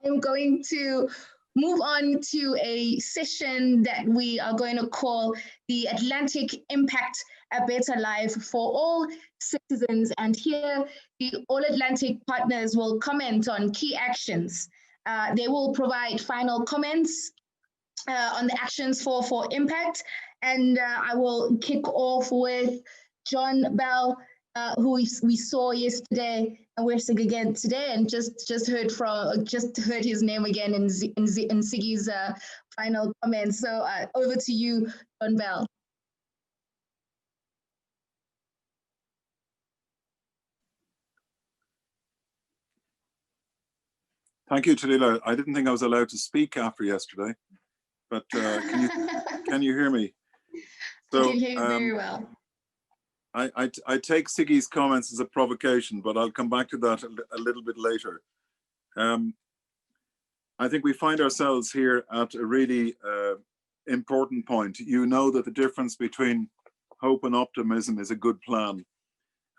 I'm going to move on to a session that we are going to call the Atlantic Impact a Better Life for All Citizens. And here, the All Atlantic partners will comment on key actions. They will provide final comments on the actions for impact. And I will kick off with John Bell, who we saw yesterday, and we're seeing again today, and just heard his name again in Siggy's final comments. So over to you, John Bell. Thank you, Talila. I didn't think I was allowed to speak after yesterday, but can you hear me? So, I can hear you very well. I take Siggy's comments as a provocation, but I'll come back to that a little bit later. I think we find ourselves here at a really important point. You know that the difference between hope and optimism is a good plan.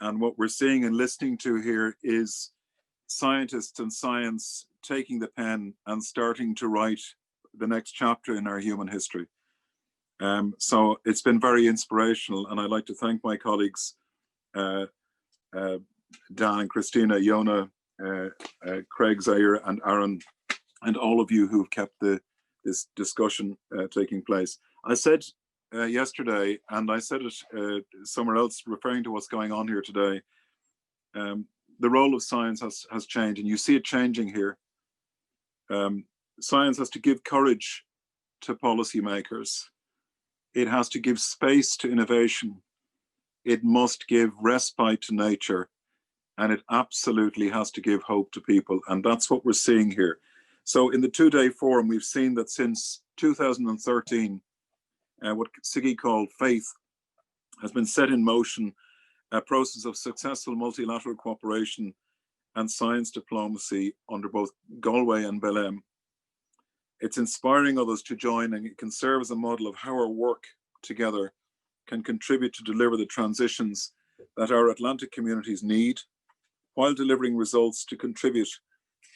And what we're seeing and listening to here is scientists and science taking the pen and starting to write the next chapter in our human history. So it's been very inspirational, and I'd like to thank my colleagues, Dan and Christina, Yona, Craig, Zaire, and Aaron, and all of you who've kept this discussion taking place. I said yesterday, and I said it somewhere else, referring to what's going on here today, the role of science has changed, and you see it changing here. Science has to give courage to policymakers. It has to give space to innovation. It must give respite to nature, and it absolutely has to give hope to people. And that's what we're seeing here. So in the two-day forum, we've seen that since 2013, what Siggy called faith has been set in motion, a process of successful multilateral cooperation and science diplomacy under both Galway and Belém. It's inspiring others to join, and it can serve as a model of how our work together can contribute to deliver the transitions that our Atlantic communities need, while delivering results to contribute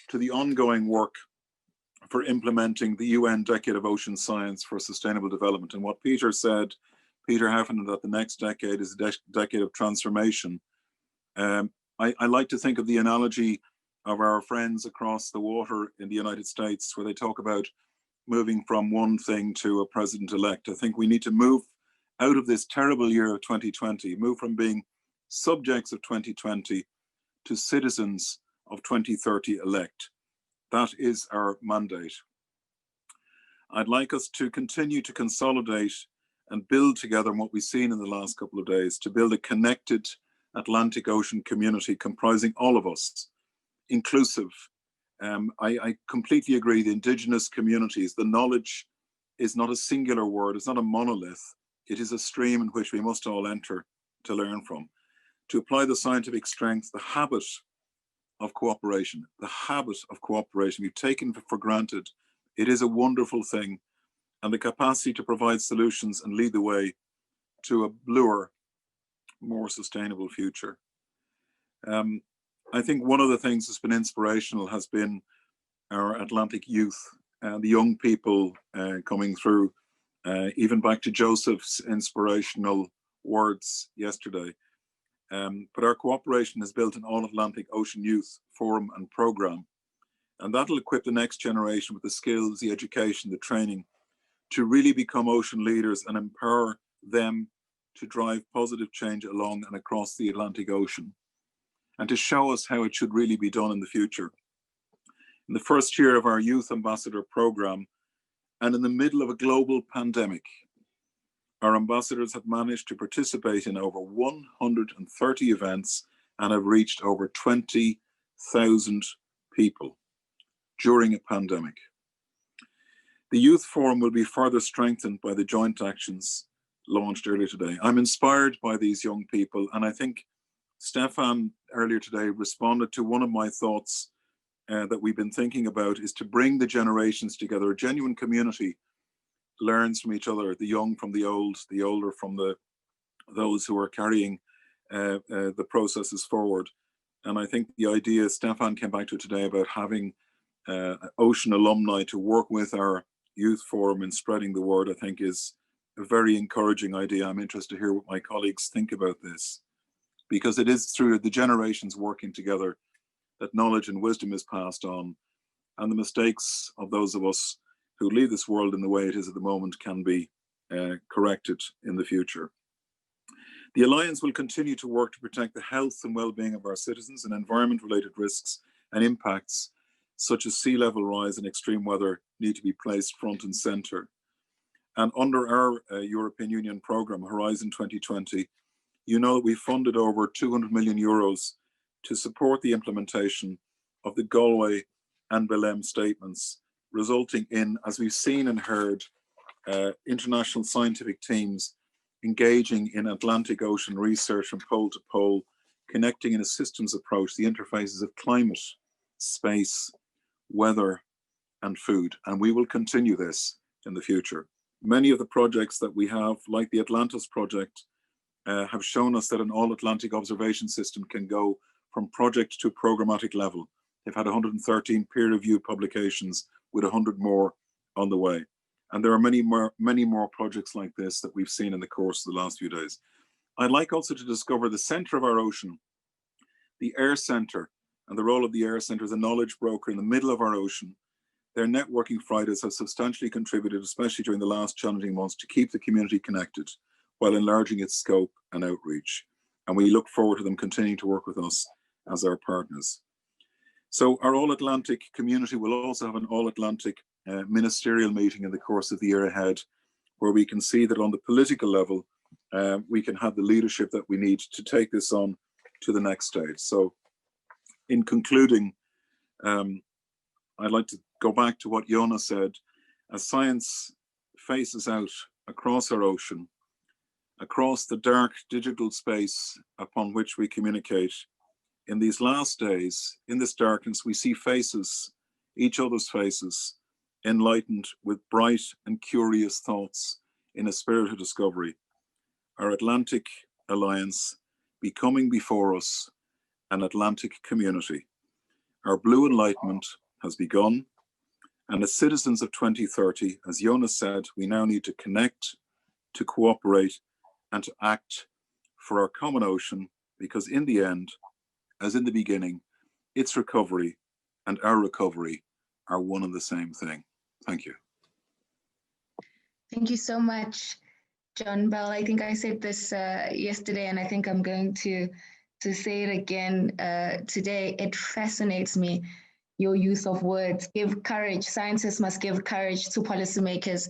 to the ongoing work for implementing the UN Decade of Ocean Science for Sustainable Development. And what Peter said, Peter Heffernan, that the next decade is a decade of transformation. I like to think of the analogy of our friends across the water in the United States, where they talk about moving from one thing to a president-elect. I think we need to move out of this terrible year of 2020, move from being subjects of 2020 to citizens of 2030 elect. That is our mandate. I'd like us to continue to consolidate and build together on what we've seen in the last couple of days, to build a connected Atlantic Ocean community comprising all of us, inclusive. I completely agree, the indigenous communities, the knowledge is not a singular word, it's not a monolith, it is a stream in which we must all enter to learn from. To apply the scientific strength, the habit of cooperation, we've taken for granted. It is a wonderful thing, and the capacity to provide solutions and lead the way to a bluer, more sustainable future. I think one of the things that's been inspirational has been our Atlantic youth and the young people coming through, even back to Joseph's inspirational words yesterday. But our cooperation has built an All-Atlantic Ocean Youth Forum and Programme, and that'll equip the next generation with the skills, the education, the training to really become ocean leaders and empower them to drive positive change along and across the Atlantic Ocean, and to show us how it should really be done in the future. In the first year of our Youth Ambassador Programme, and in the middle of a global pandemic, our ambassadors have managed to participate in over 130 events and have reached over 20,000 people during a pandemic. The Youth Forum will be further strengthened by the joint actions launched earlier today. I'm inspired by these young people, and I think Stefan earlier today responded to one of my thoughts that we've been thinking about, is to bring the generations together. A genuine community learns from each other, the young from the old, the older from those who are carrying the processes forward. And I think the idea Stefan came back to today about having ocean alumni to work with our youth forum in spreading the word, I think is a very encouraging idea. I'm interested to hear what my colleagues think about this, because it is through the generations working together that knowledge and wisdom is passed on, and the mistakes of those of us who leave this world in the way it is at the moment can be corrected in the future. The Alliance will continue to work to protect the health and well-being of our citizens, and environment-related risks and impacts such as sea level rise and extreme weather need to be placed front and centre. And under our European Union programme, Horizon 2020, you know that we funded over 200 million euros to support the implementation of the Galway and Belém statements, resulting in, as we've seen and heard, international scientific teams engaging in Atlantic Ocean research from pole to pole, connecting in a systems approach the interfaces of climate, space, weather, and food. And we will continue this in the future. Many of the projects that we have, like the Atlantis project, have shown us that an all-Atlantic observation system can go from project to programmatic level. They've had 113 peer-reviewed publications with 100 more on the way. And there are many more projects like this that we've seen in the course of the last few days. I'd like also to discover the center of our ocean, the Air Center, and the role of the Air Center as a knowledge broker in the middle of our ocean. Their networking Fridays have substantially contributed, especially during the last challenging months, to keep the community connected while enlarging its scope and outreach. And we look forward to them continuing to work with us as our partners. So our All-Atlantic community will also have an All-Atlantic ministerial meeting in the course of the year ahead, where we can see that on the political level, we can have the leadership that we need to take this on to the next stage. So in concluding, I'd like to go back to what Yona said. As science faces out across our ocean, across the dark digital space upon which we communicate, in these last days, in this darkness, we see faces, each other's faces, enlightened with bright and curious thoughts in a spirit of discovery. Our Atlantic Alliance becoming before us an Atlantic community. Our blue enlightenment has begun, and as citizens of 2030, as Jonas said, we now need to connect, to cooperate, and to act for our common ocean, because in the end, as in the beginning, its recovery and our recovery are one and the same thing. Thank you. Thank you so much, John Bell. I think I said this yesterday, and I think I'm going to say it again today. It fascinates me, your use of words. Give courage. Scientists must give courage to policymakers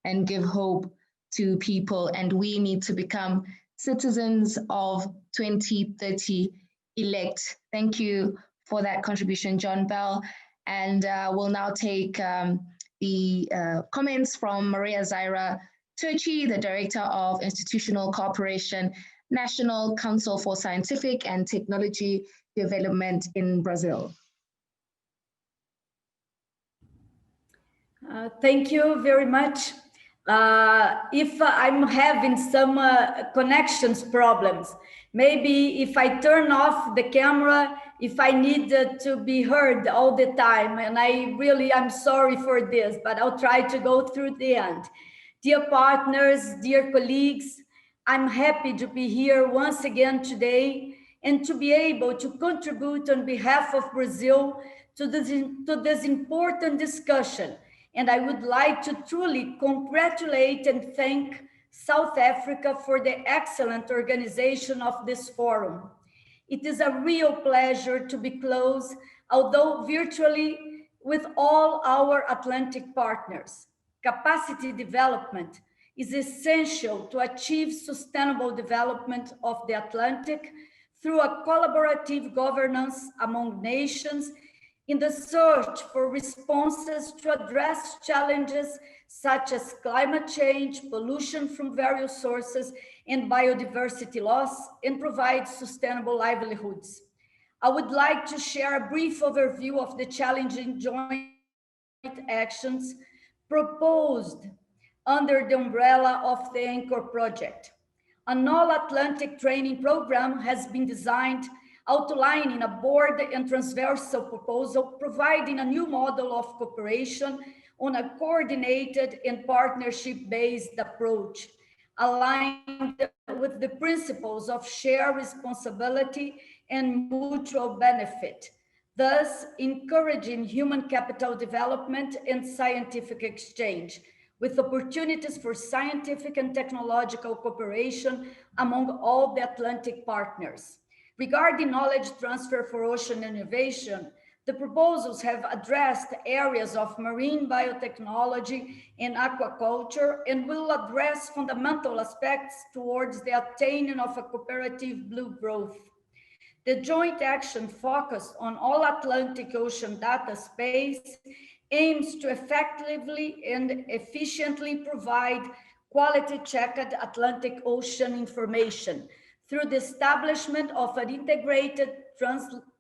and give hope to people. And we need to become citizens of 2030 elect. Thank you for that contribution, John Bell. And we'll now take the comments from Maria Zaira Turchi, the Director of Institutional Cooperation, National Council for Scientific and Technology Development in Brazil. Thank you very much. If I'm having some connections problems, maybe if I turn off the camera, if I need to be heard all the time, and I'm sorry for this, but I'll try to go through the end. Dear partners, dear colleagues, I'm happy to be here once again today and to be able to contribute on behalf of Brazil to this important discussion. And I would like to truly congratulate and thank South Africa for the excellent organization of this forum. It is a real pleasure to be close, although virtually, with all our Atlantic partners. Capacity development is essential to achieve sustainable development of the Atlantic through a collaborative governance among nations in the search for responses to address challenges such as climate change, pollution from various sources, and biodiversity loss, and provide sustainable livelihoods. I would like to share a brief overview of the challenging joint actions proposed under the umbrella of the Anchor project. An all-Atlantic training program has been designed outlining a broad and transversal proposal, providing a new model of cooperation on a coordinated and partnership-based approach, aligned with the principles of shared responsibility and mutual benefit, thus encouraging human capital development and scientific exchange, with opportunities for scientific and technological cooperation among all the Atlantic partners. Regarding knowledge transfer for ocean innovation, the proposals have addressed areas of marine biotechnology and aquaculture and will address fundamental aspects towards the attaining of a cooperative blue growth. The joint action focused on all Atlantic Ocean data space aims to effectively and efficiently provide quality-checked Atlantic Ocean information through the establishment of an integrated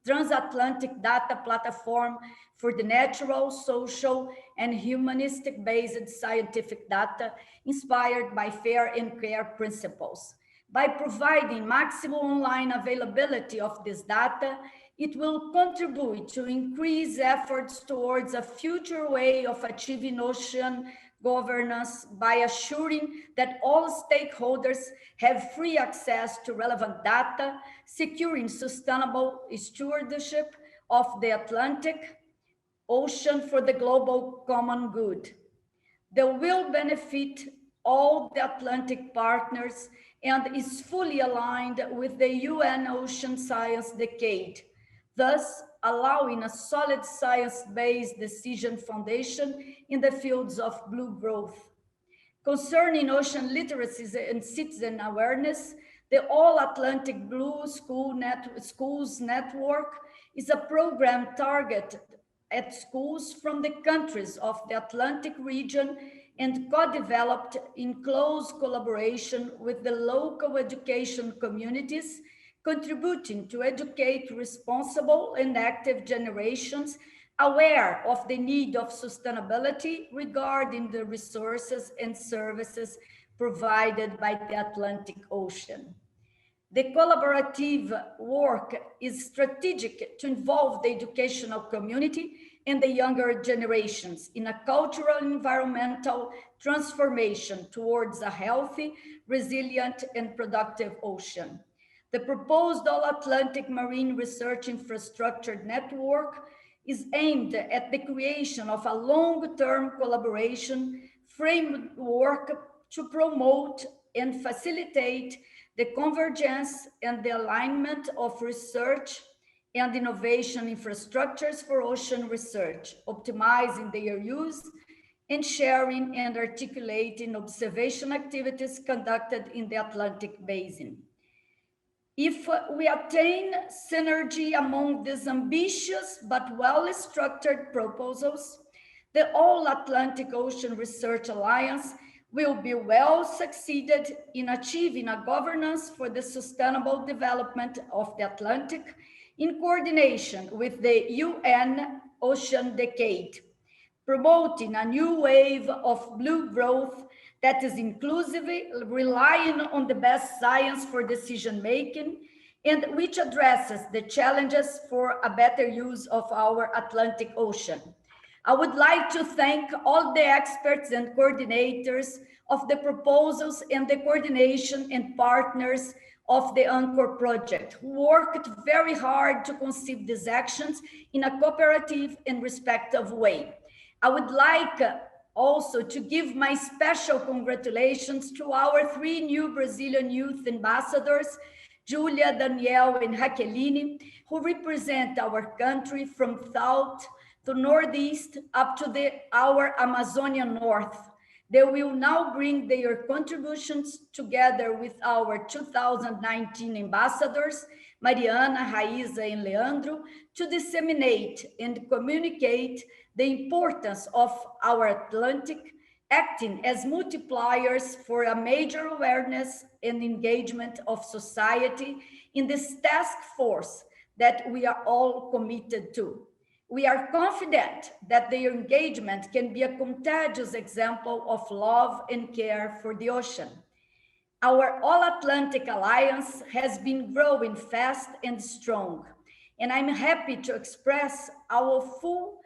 transatlantic data platform for the natural, social, and humanistic-based scientific data inspired by fair and care principles. By providing maximum online availability of this data, it will contribute to increase efforts towards a future way of achieving ocean governance by assuring that all stakeholders have free access to relevant data, securing sustainable stewardship of the Atlantic Ocean for the global common good. They will benefit all the Atlantic partners and is fully aligned with the UN Ocean Science Decade, thus allowing a solid science-based decision foundation in the fields of blue growth. Concerning ocean literacy and citizen awareness, the All Atlantic Blue Schools Network is a program targeted at schools from the countries of the Atlantic region and co-developed in close collaboration with the local education communities, contributing to educate responsible and active generations aware of the need of sustainability regarding the resources and services provided by the Atlantic Ocean. The collaborative work is strategic to involve the educational community and the younger generations in a cultural and environmental transformation towards a healthy, resilient, and productive ocean. The proposed All-Atlantic Marine Research Infrastructure Network is aimed at the creation of a long-term collaboration framework to promote and facilitate the convergence and the alignment of research and innovation infrastructures for ocean research, optimizing their use and sharing and articulating observation activities conducted in the Atlantic Basin. If we attain synergy among these ambitious but well-structured proposals, the All-Atlantic Ocean Research Alliance will be well succeeded in achieving a governance for the sustainable development of the Atlantic in coordination with the UN Ocean Decade, promoting a new wave of blue growth that is inclusively relying on the best science for decision-making and which addresses the challenges for a better use of our Atlantic Ocean. I would like to thank all the experts and coordinators of the proposals and the coordination and partners of the Anchor project, who worked very hard to conceive these actions in a cooperative and respectful way. I would like also to give my special congratulations to our 3 new Brazilian youth ambassadors, Julia, Danielle, and Raqueline, who represent our country from south to northeast up to our Amazonian north. They will now bring their contributions together with our 2019 ambassadors, Mariana, Raíza, and Leandro, to disseminate and communicate the importance of our Atlantic, acting as multipliers for a major awareness and engagement of society in this task force that we are all committed to. We are confident that their engagement can be a contagious example of love and care for the ocean. Our All-Atlantic Alliance has been growing fast and strong, and I'm happy to express our full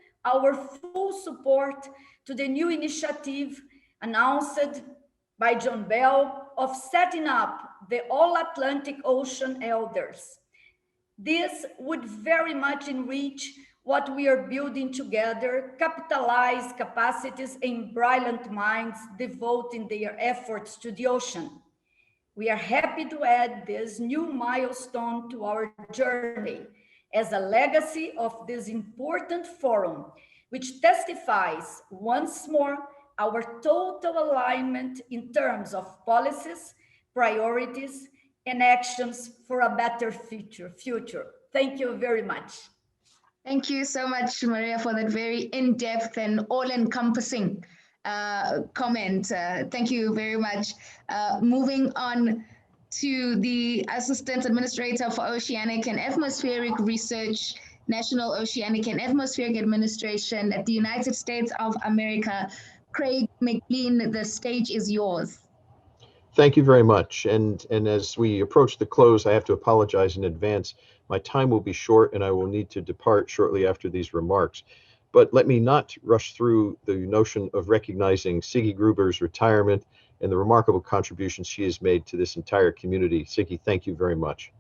support to the new initiative announced by John Bell of setting up the All-Atlantic Ocean Elders. This would very much enrich what we are building together, capitalize capacities and brilliant minds devoting their efforts to the ocean. We are happy to add this new milestone to our journey as a legacy of this important forum, which testifies once more our total alignment in terms of policies, priorities, and actions for a better future. Thank you very much. Thank you so much, Maria, for that very in-depth and all-encompassing comment. Thank you very much. Moving on to the Assistant Administrator for Oceanic and Atmospheric Research, National Oceanic and Atmospheric Administration at the United States of America, Craig McLean, the stage is yours. Thank you very much. And as we approach the close, I have to apologize in advance. My time will be short and I will need to depart shortly after these remarks. But let me not rush through the notion of recognizing Siggy Gruber's retirement and the remarkable contributions she has made to this entire community. Siggy, thank you very much.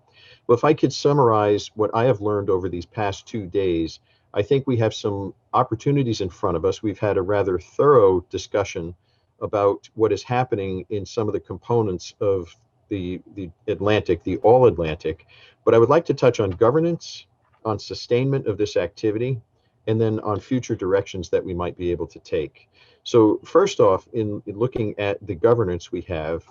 Well, if I could summarize what I have learned over these past 2 days, I think we have some opportunities in front of us. We've had a rather thorough discussion about what is happening in some of the components of the Atlantic, the All Atlantic. But I would like to touch on governance, on sustainment of this activity, and then on future directions that we might be able to take. So first off, in looking at the governance we have,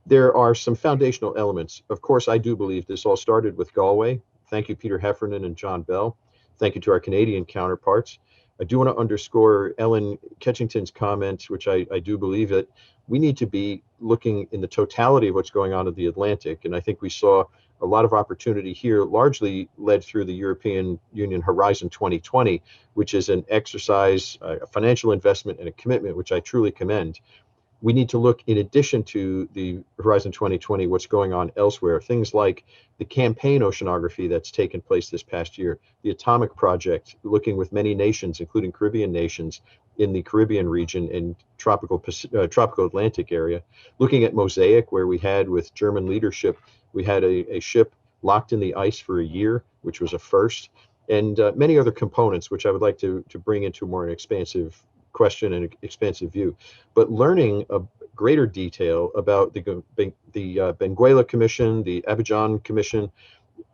there are some foundational elements. Of course, I do believe this all started with Galway. Thank you, Peter Heffernan and John Bell. Thank you to our Canadian counterparts. I do want to underscore Ellen Ketchington's comment, which I do believe that we need to be looking in the totality of what's going on in the Atlantic. And I think we saw a lot of opportunity here, largely led through the European Union Horizon 2020, which is an exercise, a financial investment and a commitment, which I truly commend. We need to look, in addition to the Horizon 2020, what's going on elsewhere, things like the campaign oceanography that's taken place this past year, the Atomic Project, looking with many nations, including Caribbean nations in the Caribbean region and tropical Atlantic area, looking at Mosaic, where we had, with German leadership, we had a ship locked in the ice for a year, which was a first, and many other components, which I would like to bring into more an expansive question and expansive view, but learning a greater detail about the Benguela Commission, the Abidjan Commission,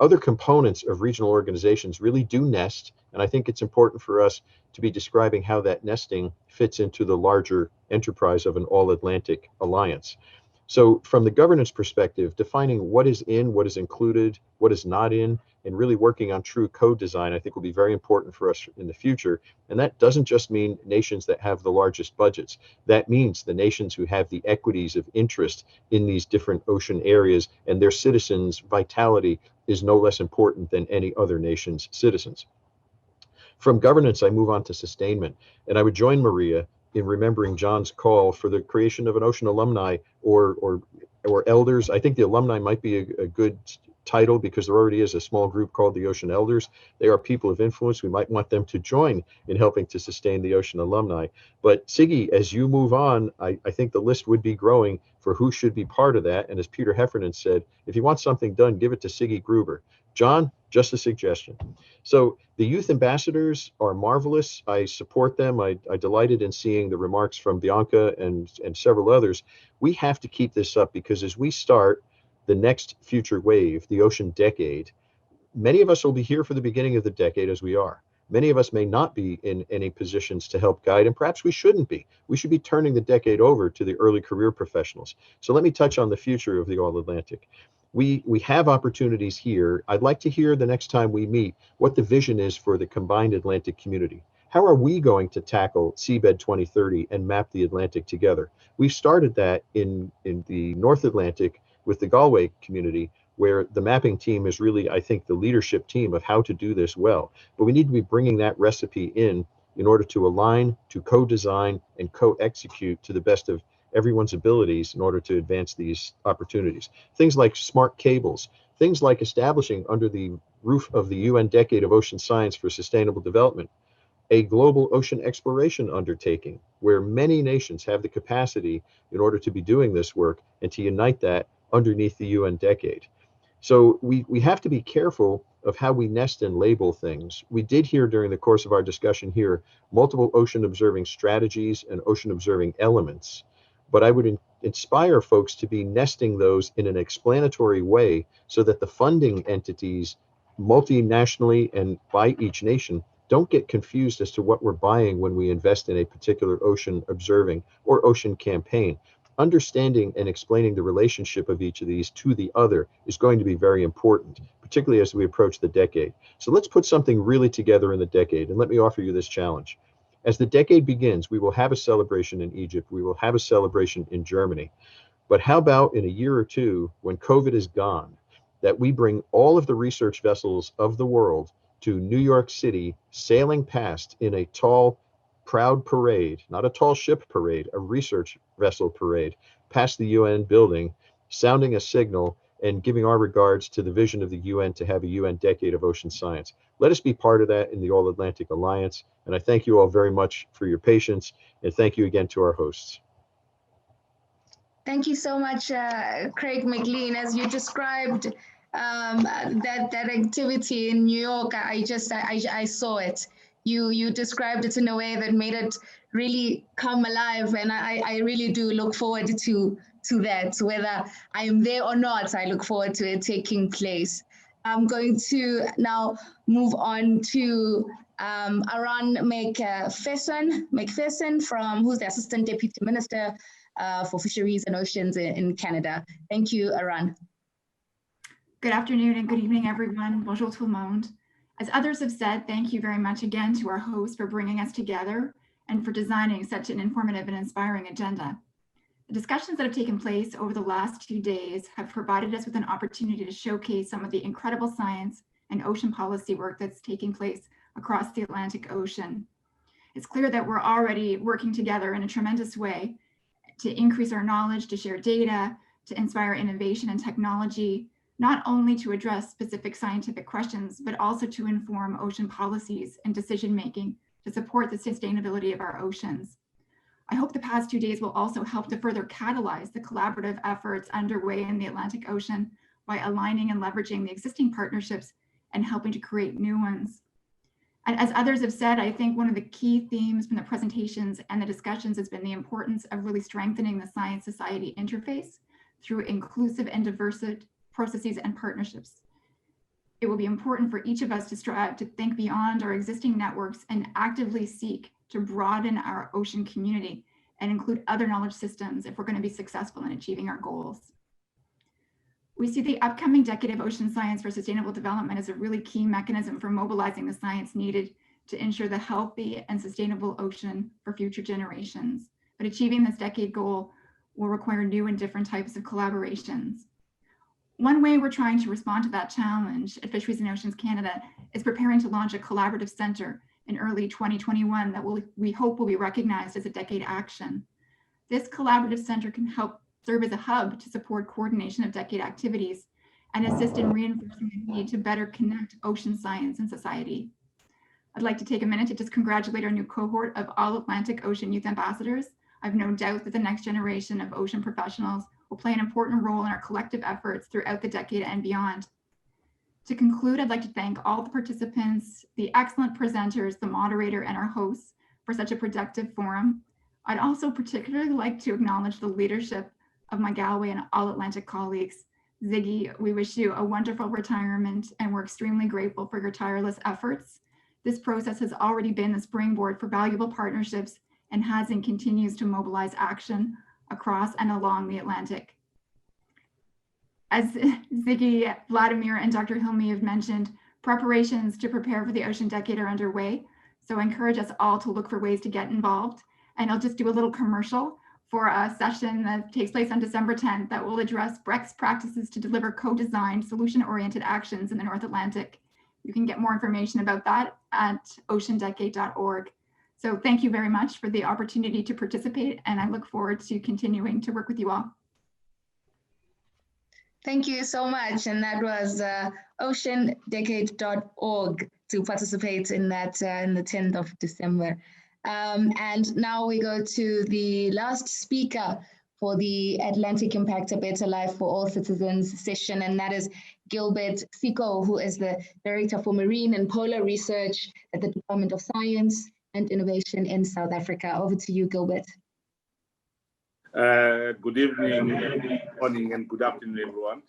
other components of regional organizations really do nest. And I think it's important for us to be describing how that nesting fits into the larger enterprise of an all-Atlantic alliance. So from the governance perspective, defining what is in, what is included, what is not in, and really working on true code design, I think will be very important for us in the future. And that doesn't just mean nations that have the largest budgets. That means the nations who have the equities of interest in these different ocean areas, and their citizens' vitality is no less important than any other nation's citizens. From governance, I move on to sustainment. And I would join Maria in remembering John's call for the creation of an ocean alumni or elders. I think the alumni might be a good title because there already is a small group called the Ocean Elders. They are people of influence. We might want them to join in helping to sustain the Ocean Alumni. But Siggy, as you move on, I think the list would be growing for who should be part of that. And as Peter Heffernan said, if you want something done, give it to Siggy Gruber. John, just a suggestion. So the youth ambassadors are marvelous. I support them. I delighted in seeing the remarks from Bianca and several others. We have to keep this up because as we start the next future wave, the ocean decade, many of us will be here for the beginning of the decade as we are. Many of us may not be in any positions to help guide, and perhaps we shouldn't be. We should be turning the decade over to the early career professionals. So let me touch on the future of the All-Atlantic. We have opportunities here. I'd like to hear the next time we meet what the vision is for the combined Atlantic community. How are we going to tackle Seabed 2030 and map the Atlantic together? We've started that in the North Atlantic with the Galway community, where the mapping team is really, I think, the leadership team of how to do this well. But we need to be bringing that recipe in order to align, to co-design, and co-execute to the best of everyone's abilities in order to advance these opportunities. Things like smart cables, things like establishing under the roof of the UN Decade of Ocean Science for Sustainable Development, a global ocean exploration undertaking where many nations have the capacity in order to be doing this work and to unite that underneath the UN Decade. So we have to be careful of how we nest and label things. We did hear during the course of our discussion here multiple ocean observing strategies and ocean observing elements, but I would inspire folks to be nesting those in an explanatory way so that the funding entities multinationally and by each nation don't get confused as to what we're buying when we invest in a particular ocean observing or ocean campaign. Understanding and explaining the relationship of each of these to the other is going to be very important, particularly as we approach the decade. So let's put something really together in the decade, and let me offer you this challenge. As the decade begins, we will have a celebration in Egypt, we will have a celebration in Germany, but how about in a year or two, when COVID is gone, that we bring all of the research vessels of the world to New York City, sailing past in a tall, proud parade, not a tall ship parade, a research vessel parade, past the UN building, sounding a signal and giving our regards to the vision of the UN to have a UN Decade of Ocean Science. Let us be part of that in the All Atlantic Alliance. And I thank you all very much for your patience. And thank you again to our hosts. Thank you so much, Craig McLean. As you described that activity in New York, I saw it. You described it in a way that made it really come alive, and I really do look forward to that. Whether I am there or not, I look forward to it taking place. I'm going to now move on to Aran McPherson, who's the Assistant Deputy Minister for Fisheries and Oceans in Canada. Thank you, Aran. Good afternoon and good evening, everyone. Bonjour tout le monde. As others have said, thank you very much again to our host for bringing us together and for designing such an informative and inspiring agenda. The discussions that have taken place over the last 2 days have provided us with an opportunity to showcase some of the incredible science and ocean policy work that's taking place across the Atlantic Ocean. It's clear that we're already working together in a tremendous way to increase our knowledge, to share data, to inspire innovation and technology, not only to address specific scientific questions, but also to inform ocean policies and decision-making to support the sustainability of our oceans. I hope the past 2 days will also help to further catalyze the collaborative efforts underway in the Atlantic Ocean by aligning and leveraging the existing partnerships and helping to create new ones. And as others have said, I think one of the key themes from the presentations and the discussions has been the importance of really strengthening the science-society interface through inclusive and diverse processes and partnerships. It will be important for each of us to strive to think beyond our existing networks and actively seek to broaden our ocean community and include other knowledge systems if we're going to be successful in achieving our goals. We see the upcoming Decade of Ocean Science for Sustainable Development as a really key mechanism for mobilizing the science needed to ensure the healthy and sustainable ocean for future generations. But achieving this decade goal will require new and different types of collaborations. One way we're trying to respond to that challenge at Fisheries and Oceans Canada is preparing to launch a collaborative center in early 2021 that we hope will be recognized as a decade action. This collaborative center can help serve as a hub to support coordination of decade activities and assist in reinforcing the need to better connect ocean science and society. I'd like to take a minute to just congratulate our new cohort of All Atlantic Ocean Youth Ambassadors. I've no doubt that the next generation of ocean professionals will play an important role in our collective efforts throughout the decade and beyond. To conclude, I'd like to thank all the participants, the excellent presenters, the moderator, and our hosts for such a productive forum. I'd also particularly like to acknowledge the leadership of my Galway and All Atlantic colleagues. Ziggy, we wish you a wonderful retirement and we're extremely grateful for your tireless efforts. This process has already been the springboard for valuable partnerships and has and continues to mobilize action across and along the Atlantic. As Ziggy, Vladimir, and Dr. Hilmi have mentioned, preparations to prepare for the Ocean Decade are underway. So I encourage us all to look for ways to get involved. And I'll just do a little commercial for a session that takes place on December 10th that will address best practices to deliver co-designed solution-oriented actions in the North Atlantic. You can get more information about that at oceandecade.org. So thank you very much for the opportunity to participate, and I look forward to continuing to work with you all. Thank you so much. And that was oceandecade.org to participate in that in the 10th of December. And now we go to the last speaker for the Atlantic Impact, A Better Life for All Citizens session, and that is Gilbert Siko, who is the Director for Marine and Polar Research at the Department of Science and Innovation in South Africa. Over to you, Gilbert. Good evening, morning, and good afternoon, everyone.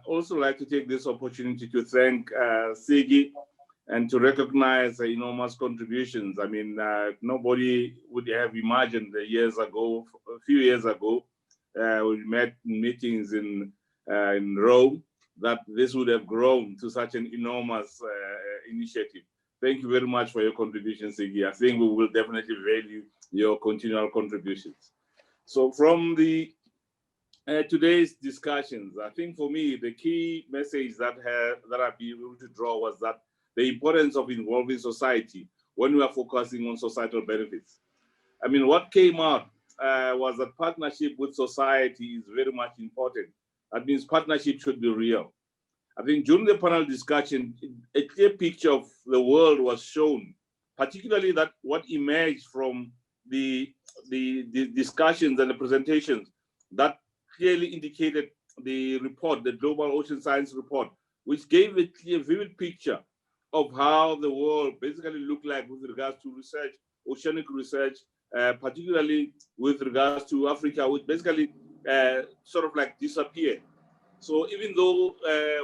Also like to take this opportunity to thank Sigi and to recognize the enormous contributions. I mean, nobody would have imagined a few years ago, we met in meetings in Rome, that this would have grown to such an enormous initiative. Thank you very much for your contribution, Sigi. I think we will definitely value your continual contributions. So from the today's discussions, I think for me, the key message that I've been able to draw was that the importance of involving society when we are focusing on societal benefits. I mean, what came out was that partnership with society is very much important. That means partnership should be real. I think during the panel discussion, a clear picture of the world was shown, particularly that what emerged from the discussions and the presentations that clearly indicated the report, the Global Ocean Science Report, which gave a clear, vivid picture of how the world basically looked like with regards to research, oceanic research, particularly with regards to Africa, which basically sort of like disappeared. So even though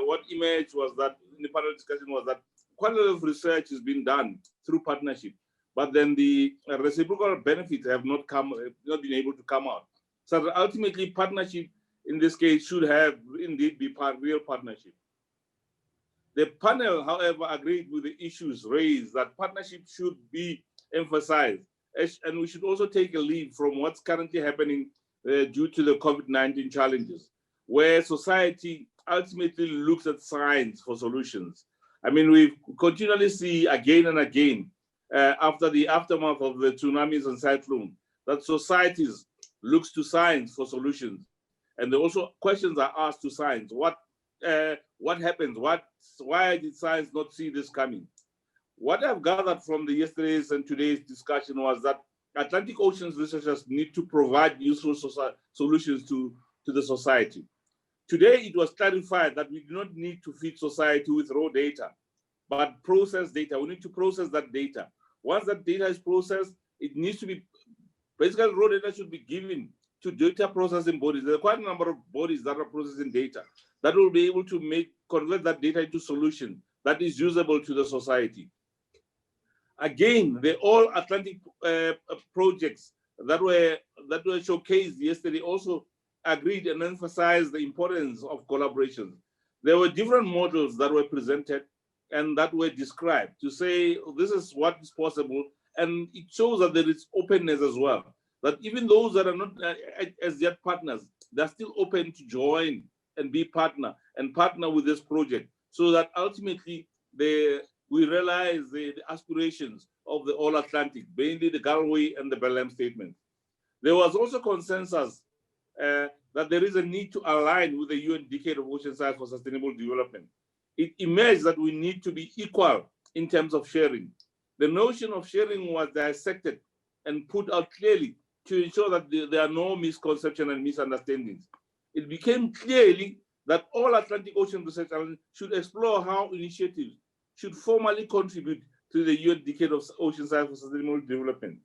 what emerged was that in the panel discussion was that quite a lot of research has been done through partnership, but then the reciprocal benefits have not been able to come out. So that ultimately partnership in this case should have indeed be real partnership. The panel, however, agreed with the issues raised that partnership should be emphasized, and we should also take a lead from what's currently happening due to the COVID-19 challenges, where society ultimately looks at science for solutions. I mean, we continually see again and again, after the aftermath of the tsunamis and cyclones, that societies looks to science for solutions. And also questions are asked to science. What happens? Why did science not see this coming? What I've gathered from the yesterday's and today's discussion was that Atlantic Ocean's researchers need to provide useful solutions to the society. Today, it was clarified that we do not need to feed society with raw data, but process data. We need to process that data. Once that data is processed, it needs to be, basically raw data should be given to data processing bodies. There are quite a number of bodies that are processing data that will be able to convert that data into solution that is usable to the society. Again, the all Atlantic projects that were showcased yesterday also agreed and emphasized the importance of collaboration. There were different models that were presented and that were described to say this is what is possible, and it shows that there is openness as well, that even those that are not as yet partners, they're still open to join and be partner with this project, so that ultimately we realize the aspirations of the All Atlantic, mainly the Galway and the Belém statement. There was also consensus that there is a need to align with the UN Decade of Ocean Science for Sustainable Development. It emerged that we need to be equal in terms of sharing. The notion of sharing was dissected and put out clearly to ensure that there are no misconceptions and misunderstandings. It became clearly that all Atlantic Ocean Research should explore how initiatives should formally contribute to the UN Decade of Ocean Science for Sustainable Development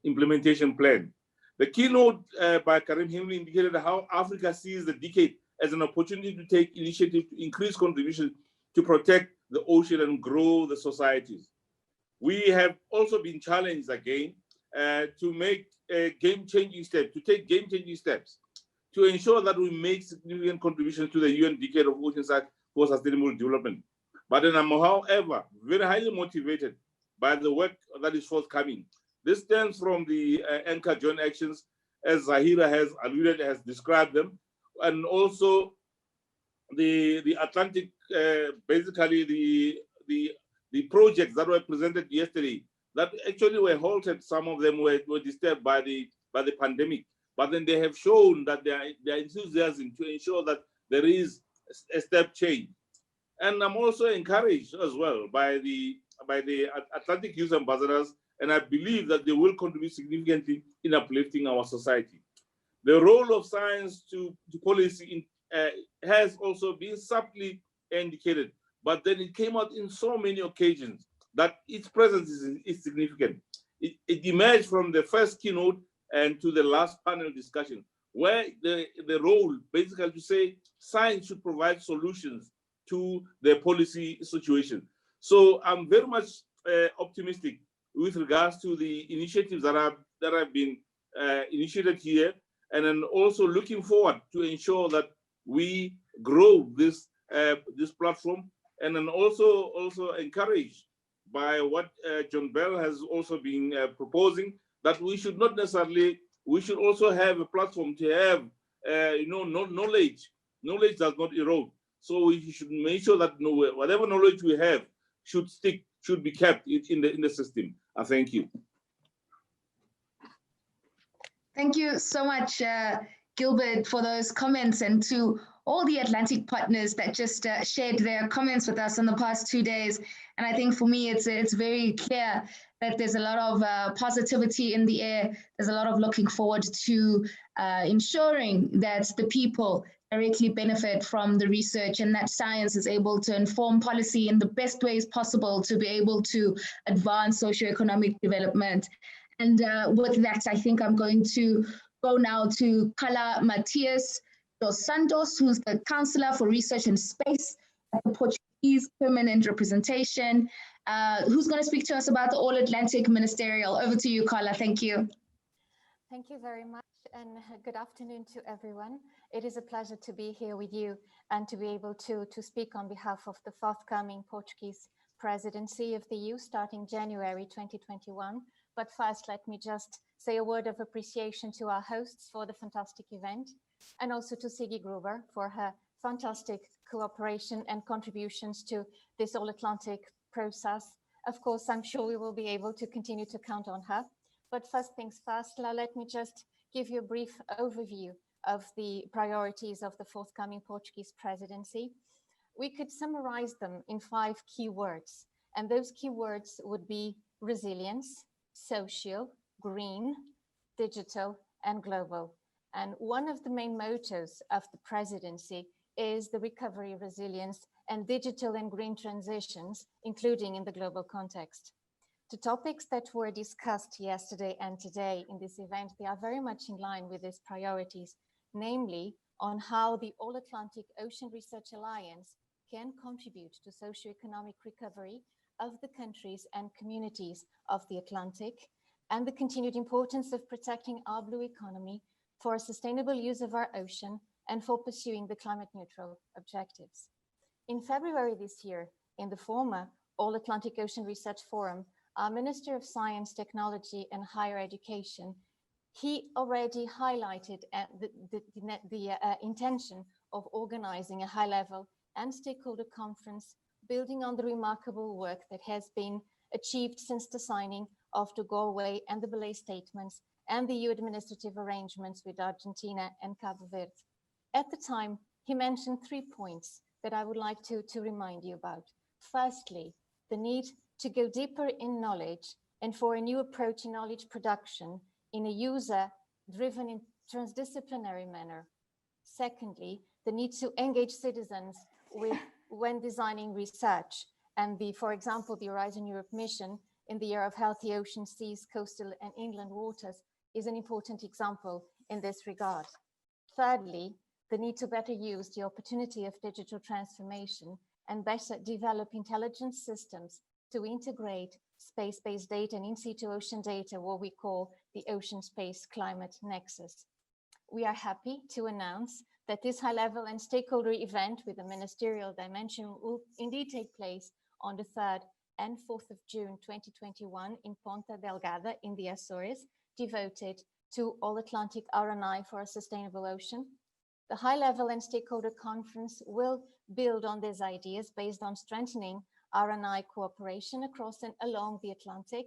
implementation plan. The keynote by Karim Himri indicated how Africa sees the decade as an opportunity to take initiative to increase contribution to protect the ocean and grow the societies. We have also been challenged again to make game-changing steps, to ensure that we make significant contributions to the UN Decade of Ocean Science for Sustainable Development. But then I'm, however, very highly motivated by the work that is forthcoming. This stems from the Anchor Joint Actions, as Zahira has alluded, has described them, and also the Atlantic, basically the projects that were presented yesterday that actually were halted. Some of them were disturbed by the pandemic, but then they have shown that their enthusiasm to ensure that there is a step change. And I'm also encouraged as well by the Atlantic Youth Ambassadors, and I believe that they will contribute significantly in uplifting our society. The role of science to policy has also been subtly indicated, but then it came out in so many occasions that its presence is significant. It emerged from the first keynote and to the last panel discussion, where the role basically to say science should provide solutions to the policy situation. So I'm very much optimistic with regards to the initiatives that have been initiated here, and then also looking forward to ensure that we grow this platform, and then also encouraged by what John Bell has also been proposing, that we should not necessarily, we should also have a platform to have knowledge. Knowledge does not erode. So we should make sure that whatever knowledge we have should be kept in the system. I thank you. Thank you so much, Gilbert, for those comments, and to all the Atlantic partners that just shared their comments with us in the past 2 days. And I think for me, it's very clear that there's a lot of positivity in the air. There's a lot of looking forward to ensuring that the people directly benefit from the research, and that science is able to inform policy in the best ways possible to be able to advance socioeconomic development. And with that, I think I'm going to go now to Carla Matias dos Santos, who's the Counselor for Research and Space at the Portuguese Permanent Representation, who's going to speak to us about the All Atlantic Ministerial. Over to you, Carla. Thank you. Thank you very much, and good afternoon to everyone. It is a pleasure to be here with you and to be able to speak on behalf of the forthcoming Portuguese presidency of the EU starting January 2021. But first, let me just say a word of appreciation to our hosts for the fantastic event, and also to Siggy Gruber for her fantastic cooperation and contributions to this all-Atlantic process. Of course, I'm sure we will be able to continue to count on her. But first things first, let me just give you a brief overview of the priorities of the forthcoming Portuguese presidency. We could summarize them in 5 key words, and those key words would be resilience, social, green, digital, and global. And one of the main mottos of the presidency is the recovery, resilience, and digital and green transitions, including in the global context. The topics that were discussed yesterday and today in this event, they are very much in line with these priorities, namely on how the All-Atlantic Ocean Research Alliance can contribute to socioeconomic recovery of the countries and communities of the Atlantic, and the continued importance of protecting our blue economy for a sustainable use of our ocean and for pursuing the climate neutral objectives. In February this year, in the former All-Atlantic Ocean Research Forum, our Minister of Science, Technology and Higher Education, he already highlighted the intention of organizing a high-level and stakeholder conference building on the remarkable work that has been achieved since the signing of the Galway and the Belay statements and the EU administrative arrangements with Argentina and Cabo Verde. At the time, he mentioned 3 points that I would like to remind you about. Firstly, the need to go deeper in knowledge and for a new approach in knowledge production in a user-driven and transdisciplinary manner. Secondly, the need to engage citizens when designing research, and for example, the Horizon Europe mission in the year of healthy oceans, seas, coastal and inland waters is an important example in this regard. Thirdly, the need to better use the opportunity of digital transformation and better develop intelligence systems to integrate space-based data and in-situ ocean data, what we call the Ocean Space Climate Nexus. We are happy to announce that this high-level and stakeholder event with a ministerial dimension will indeed take place on the 3rd and 4th of June 2021 in Ponta Delgada in the Azores, devoted to All-Atlantic R&I for a Sustainable Ocean. The high-level and stakeholder conference will build on these ideas based on strengthening R&I cooperation across and along the Atlantic,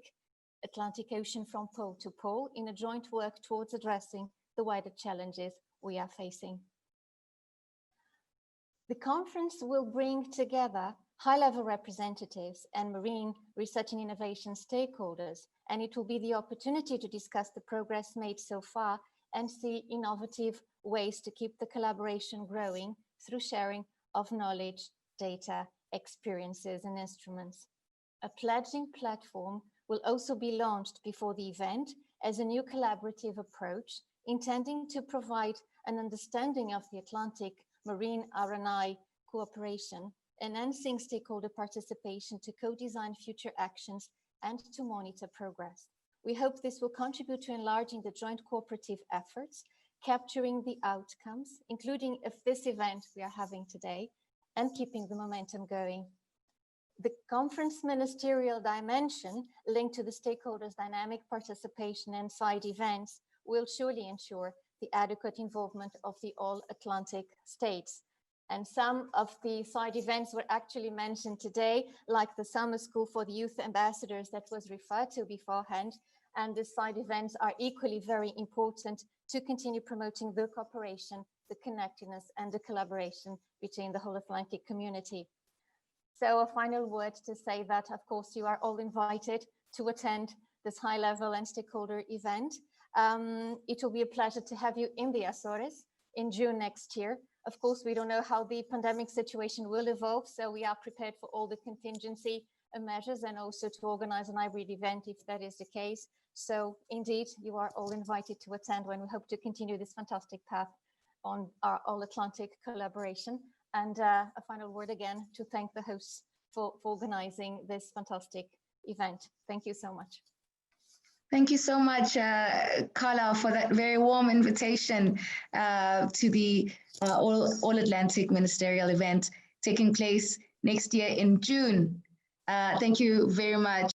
Atlantic Ocean from pole to pole in a joint work towards addressing the wider challenges we are facing. The conference will bring together high-level representatives and marine research and innovation stakeholders, and it will be the opportunity to discuss the progress made so far and see innovative ways to keep the collaboration growing through sharing of knowledge, data, experiences, and instruments. A pledging platform will also be launched before the event as a new collaborative approach, intending to provide an understanding of the Atlantic marine R&I cooperation, enhancing stakeholder participation to co-design future actions and to monitor progress. We hope this will contribute to enlarging the joint cooperative efforts, capturing the outcomes, including of this event we are having today, and keeping the momentum going. The conference ministerial dimension linked to the stakeholders' dynamic participation and side events will surely ensure the adequate involvement of the all-Atlantic states. And some of the side events were actually mentioned today, like the summer school for the youth ambassadors that was referred to beforehand. And the side events are equally very important to continue promoting the cooperation, the connectedness, and the collaboration between the whole Atlantic community. So a final word to say that, of course, you are all invited to attend this high-level and stakeholder event. It will be a pleasure to have you in the Azores in June next year. Of course, we don't know how the pandemic situation will evolve, so we are prepared for all the contingency measures and also to organize an hybrid event if that is the case. So indeed, you are all invited to attend when we hope to continue this fantastic path on our all-Atlantic collaboration. And a final word again to thank the hosts for organizing this fantastic event. Thank you so much. Thank you so much, Carla, for that very warm invitation to the All Atlantic Ministerial event taking place next year in June. Thank you very much.